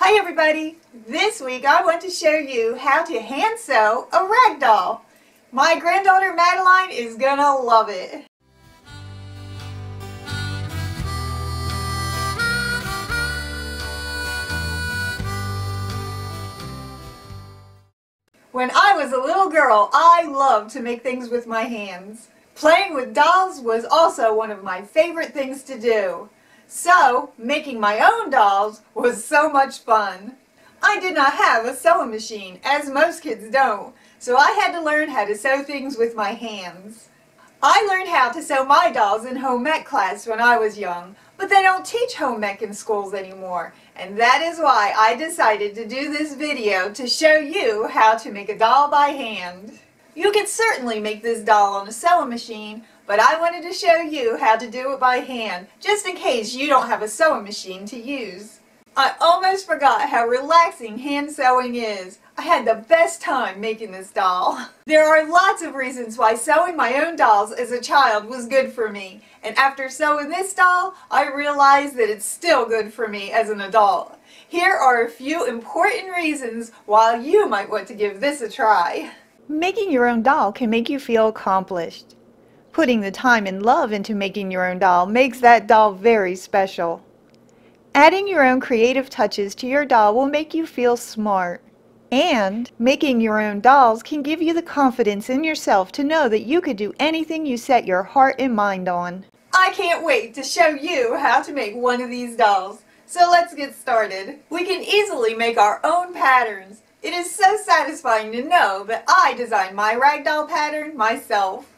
Hi everybody! This week I want to show you how to hand sew a rag doll. My granddaughter Madeline is gonna love it. When I was a little girl, I loved to make things with my hands. Playing with dolls was also one of my favorite things to do. So, making my own dolls was so much fun. I did not have a sewing machine, as most kids don't, so I had to learn how to sew things with my hands. I learned how to sew my dolls in home ec class when I was young, but they don't teach home ec in schools anymore, and that is why I decided to do this video to show you how to make a doll by hand. You can certainly make this doll on a sewing machine, but I wanted to show you how to do it by hand, just in case you don't have a sewing machine to use. I almost forgot how relaxing hand sewing is. I had the best time making this doll. There are lots of reasons why sewing my own dolls as a child was good for me, and after sewing this doll, I realized that it's still good for me as an adult. Here are a few important reasons why you might want to give this a try. Making your own doll can make you feel accomplished. Putting the time and love into making your own doll makes that doll very special. Adding your own creative touches to your doll will make you feel smart. And making your own dolls can give you the confidence in yourself to know that you could do anything you set your heart and mind on. I can't wait to show you how to make one of these dolls. So let's get started. We can easily make our own patterns. It is so satisfying to know that I designed my ragdoll pattern myself.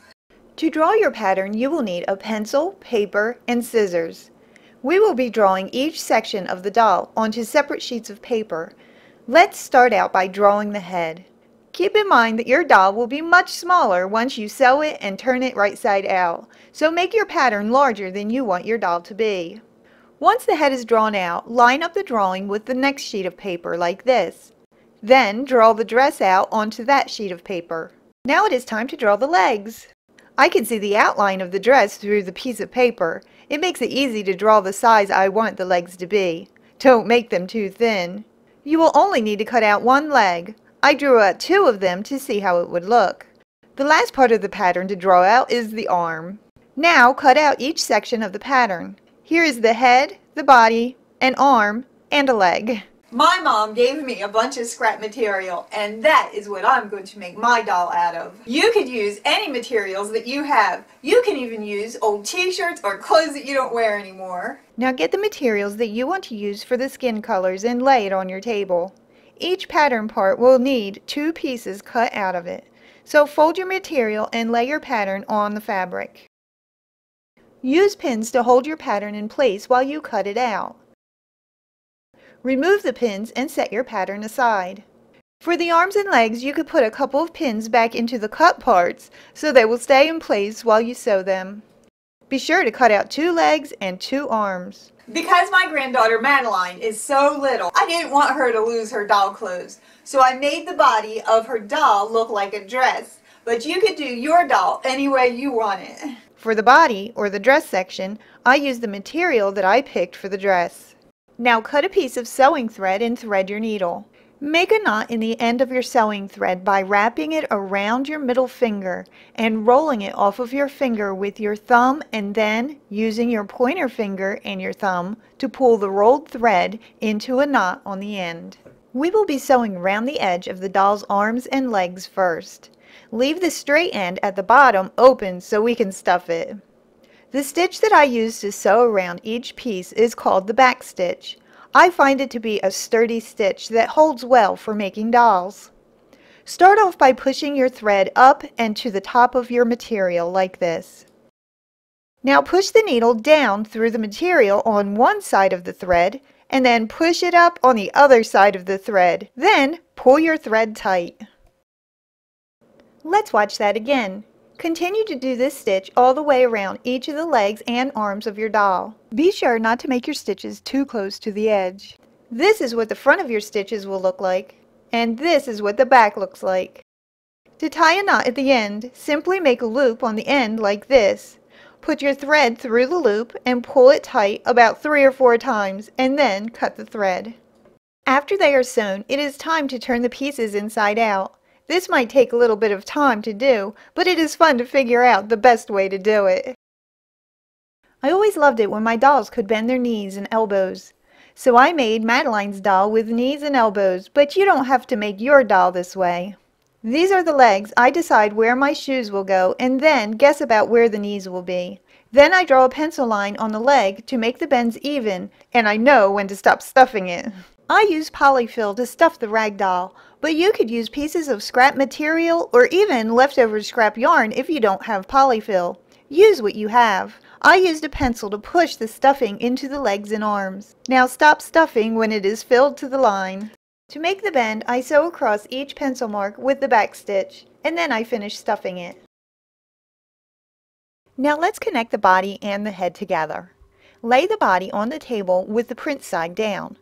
To draw your pattern, you will need a pencil, paper, and scissors. We will be drawing each section of the doll onto separate sheets of paper. Let's start out by drawing the head. Keep in mind that your doll will be much smaller once you sew it and turn it right side out, so make your pattern larger than you want your doll to be. Once the head is drawn out, line up the drawing with the next sheet of paper like this. Then draw the dress out onto that sheet of paper. Now it is time to draw the legs. I can see the outline of the dress through the piece of paper. It makes it easy to draw the size I want the legs to be. Don't make them too thin. You will only need to cut out one leg. I drew out 2 of them to see how it would look. The last part of the pattern to draw out is the arm. Now cut out each section of the pattern. Here is the head, the body, an arm, and a leg. My mom gave me a bunch of scrap material, and that is what I'm going to make my doll out of. You could use any materials that you have. You can even use old t-shirts or clothes that you don't wear anymore. Now get the materials that you want to use for the skin colors and lay it on your table. Each pattern part will need 2 pieces cut out of it. So fold your material and lay your pattern on the fabric. Use pins to hold your pattern in place while you cut it out. Remove the pins and set your pattern aside. For the arms and legs, you could put a couple of pins back into the cut parts so they will stay in place while you sew them. Be sure to cut out 2 legs and 2 arms. Because my granddaughter Madeline is so little, I didn't want her to lose her doll clothes, so I made the body of her doll look like a dress, but you could do your doll any way you want it. For the body, or the dress section, I used the material that I picked for the dress. Now cut a piece of sewing thread and thread your needle. Make a knot in the end of your sewing thread by wrapping it around your middle finger and rolling it off of your finger with your thumb, and then using your pointer finger and your thumb to pull the rolled thread into a knot on the end. We will be sewing around the edge of the doll's arms and legs first. Leave the straight end at the bottom open so we can stuff it. The stitch that I use to sew around each piece is called the back stitch. I find it to be a sturdy stitch that holds well for making dolls. Start off by pushing your thread up and to the top of your material like this. Now push the needle down through the material on one side of the thread and then push it up on the other side of the thread. Then pull your thread tight. Let's watch that again. Continue to do this stitch all the way around each of the legs and arms of your doll. Be sure not to make your stitches too close to the edge. This is what the front of your stitches will look like, and this is what the back looks like. To tie a knot at the end, simply make a loop on the end like this. Put your thread through the loop and pull it tight about 3 or 4 times, and then cut the thread. After they are sewn, it is time to turn the pieces inside out. This might take a little bit of time to do, but it is fun to figure out the best way to do it. I always loved it when my dolls could bend their knees and elbows. So I made Madeline's doll with knees and elbows, but you don't have to make your doll this way. These are the legs. I decide where my shoes will go and then guess about where the knees will be. Then I draw a pencil line on the leg to make the bends even, and I know when to stop stuffing it. I use polyfill to stuff the rag doll, but you could use pieces of scrap material or even leftover scrap yarn if you don't have polyfill. Use what you have. I used a pencil to push the stuffing into the legs and arms. Now stop stuffing when it is filled to the line. To make the bend, I sew across each pencil mark with the back stitch, and then I finish stuffing it. Now let's connect the body and the head together. Lay the body on the table with the print side down.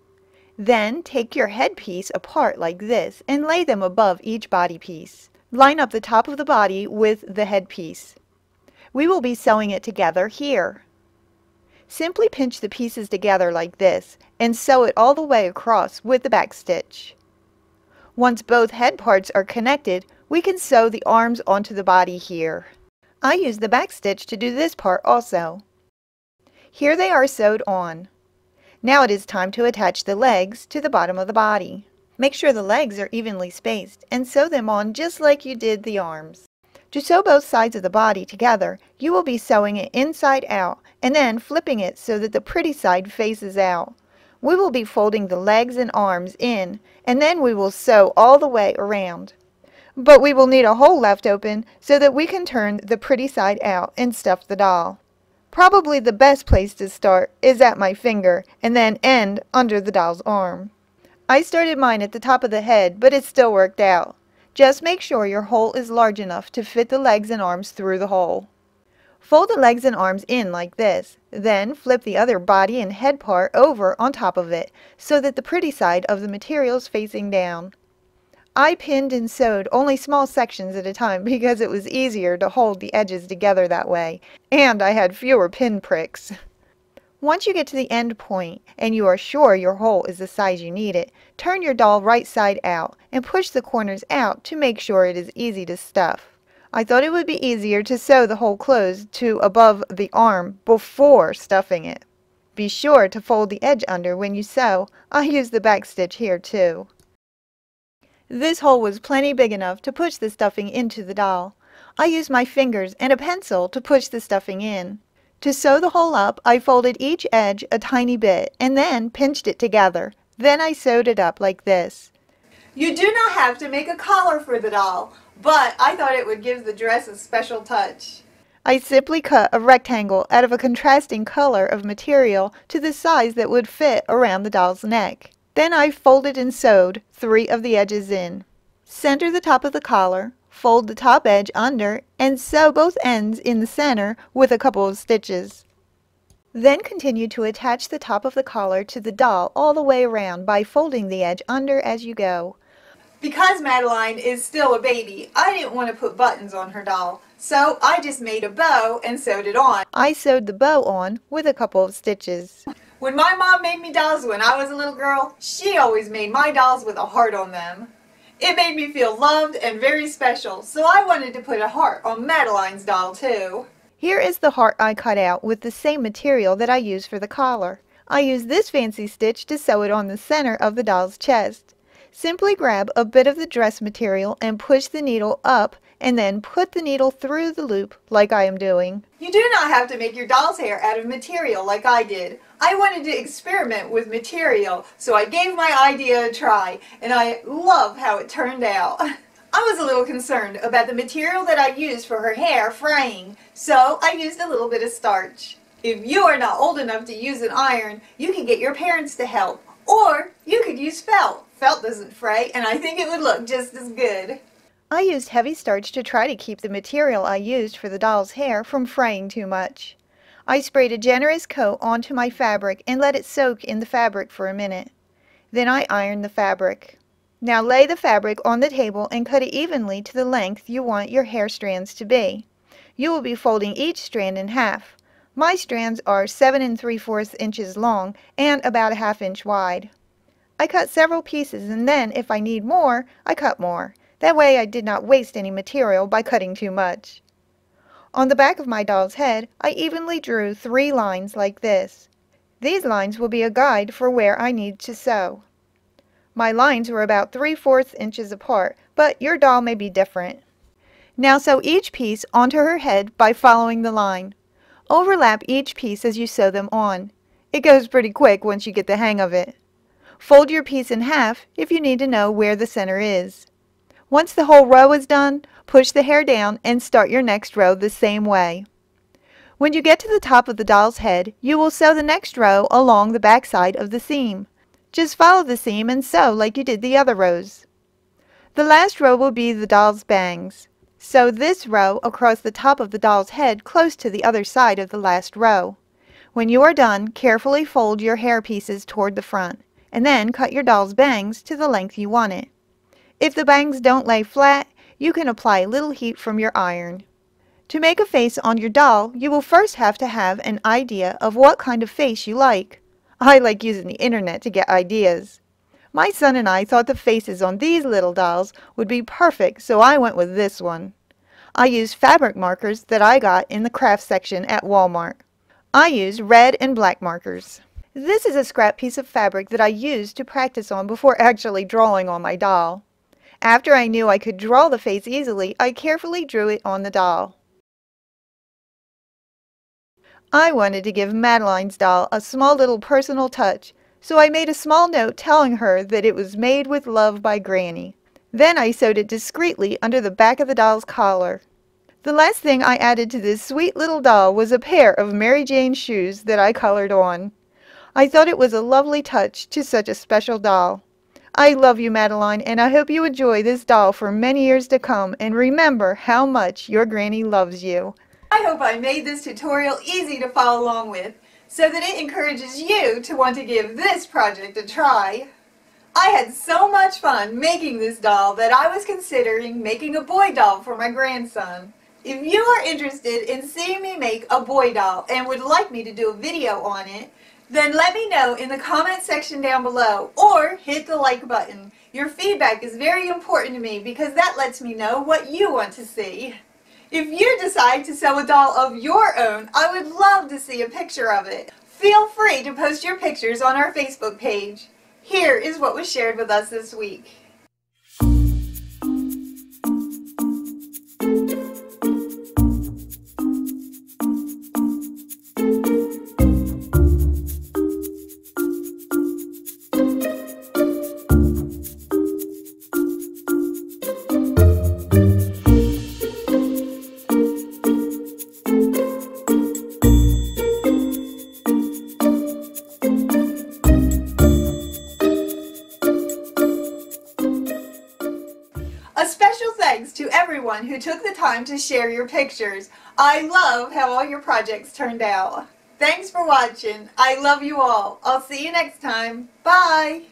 Then take your head piece apart like this and lay them above each body piece. Line up the top of the body with the head piece. We will be sewing it together here. Simply pinch the pieces together like this and sew it all the way across with the back stitch. Once both head parts are connected, we can sew the arms onto the body here. I use the back stitch to do this part also. Here they are sewed on. Now it is time to attach the legs to the bottom of the body. Make sure the legs are evenly spaced and sew them on just like you did the arms. To sew both sides of the body together, you will be sewing it inside out and then flipping it so that the pretty side faces out. We will be folding the legs and arms in, and then we will sew all the way around. But we will need a hole left open so that we can turn the pretty side out and stuff the doll. Probably the best place to start is at my finger and then end under the doll's arm. I started mine at the top of the head, but it still worked out. Just make sure your hole is large enough to fit the legs and arms through the hole. Fold the legs and arms in like this, then flip the other body and head part over on top of it so that the pretty side of the material is facing down. I pinned and sewed only small sections at a time because it was easier to hold the edges together that way, and I had fewer pin pricks. Once you get to the end point and you are sure your hole is the size you need it, turn your doll right side out and push the corners out to make sure it is easy to stuff. I thought it would be easier to sew the hole closed to above the arm before stuffing it. Be sure to fold the edge under when you sew. I use the back stitch here too. This hole was plenty big enough to push the stuffing into the doll. I used my fingers and a pencil to push the stuffing in. To sew the hole up, I folded each edge a tiny bit and then pinched it together. Then I sewed it up like this. You do not have to make a collar for the doll, but I thought it would give the dress a special touch. I simply cut a rectangle out of a contrasting color of material to the size that would fit around the doll's neck. Then I folded and sewed 3 of the edges in. Center the top of the collar, fold the top edge under, and sew both ends in the center with a couple of stitches. Then continue to attach the top of the collar to the doll all the way around by folding the edge under as you go. Because Madeline is still a baby, I didn't want to put buttons on her doll, so I just made a bow and sewed it on. I sewed the bow on with a couple of stitches. When my mom made me dolls when I was a little girl, she always made my dolls with a heart on them. It made me feel loved and very special, so I wanted to put a heart on Madeline's doll too. Here is the heart I cut out with the same material that I used for the collar. I used this fancy stitch to sew it on the center of the doll's chest. Simply grab a bit of the dress material and push the needle up and then put the needle through the loop like I am doing. You do not have to make your doll's hair out of material like I did. I wanted to experiment with material, so I gave my idea a try, and I love how it turned out. I was a little concerned about the material that I used for her hair fraying, so I used a little bit of starch. If you are not old enough to use an iron, you can get your parents to help, or you could use felt. Felt doesn't fray, and I think it would look just as good. I used heavy starch to try to keep the material I used for the doll's hair from fraying too much. I sprayed a generous coat onto my fabric and let it soak in the fabric for a minute. Then I ironed the fabric. Now lay the fabric on the table and cut it evenly to the length you want your hair strands to be. You will be folding each strand in half. My strands are 7 3/4 inches long and about a 1/2 inch wide. I cut several pieces, and then, if I need more, I cut more. That way I did not waste any material by cutting too much. On the back of my doll's head, I evenly drew 3 lines like this. These lines will be a guide for where I need to sew. My lines were about 3/4 inches apart, but your doll may be different. Now sew each piece onto her head by following the line. Overlap each piece as you sew them on. It goes pretty quick once you get the hang of it. Fold your piece in half if you need to know where the center is. Once the whole row is done, push the hair down and start your next row the same way. When you get to the top of the doll's head, you will sew the next row along the back side of the seam. Just follow the seam and sew like you did the other rows. The last row will be the doll's bangs. Sew this row across the top of the doll's head close to the other side of the last row. When you are done, carefully fold your hair pieces toward the front, and then cut your doll's bangs to the length you want it. If the bangs don't lay flat, you can apply a little heat from your iron. To make a face on your doll, you will first have to have an idea of what kind of face you like. I like using the internet to get ideas. My son and I thought the faces on these little dolls would be perfect, so I went with this one. I used fabric markers that I got in the craft section at Walmart. I used red and black markers. This is a scrap piece of fabric that I used to practice on before actually drawing on my doll. After I knew I could draw the face easily, I carefully drew it on the doll. I wanted to give Madeline's doll a small little personal touch, so I made a small note telling her that it was made with love by Granny. Then I sewed it discreetly under the back of the doll's collar. The last thing I added to this sweet little doll was a pair of Mary Jane shoes that I colored on. I thought it was a lovely touch to such a special doll. I love you, Madeline, and I hope you enjoy this doll for many years to come, and remember how much your Granny loves you. I hope I made this tutorial easy to follow along with, so that it encourages you to want to give this project a try. I had so much fun making this doll that I was considering making a boy doll for my grandson. If you are interested in seeing me make a boy doll and would like me to do a video on it, then let me know in the comment section down below, or hit the like button. Your feedback is very important to me because that lets me know what you want to see. If you decide to sew a doll of your own, I would love to see a picture of it. Feel free to post your pictures on our Facebook page. Here is what was shared with us this week. A special thanks to everyone who took the time to share your pictures. I love how all your projects turned out. Thanks for watching. I love you all. I'll see you next time. Bye!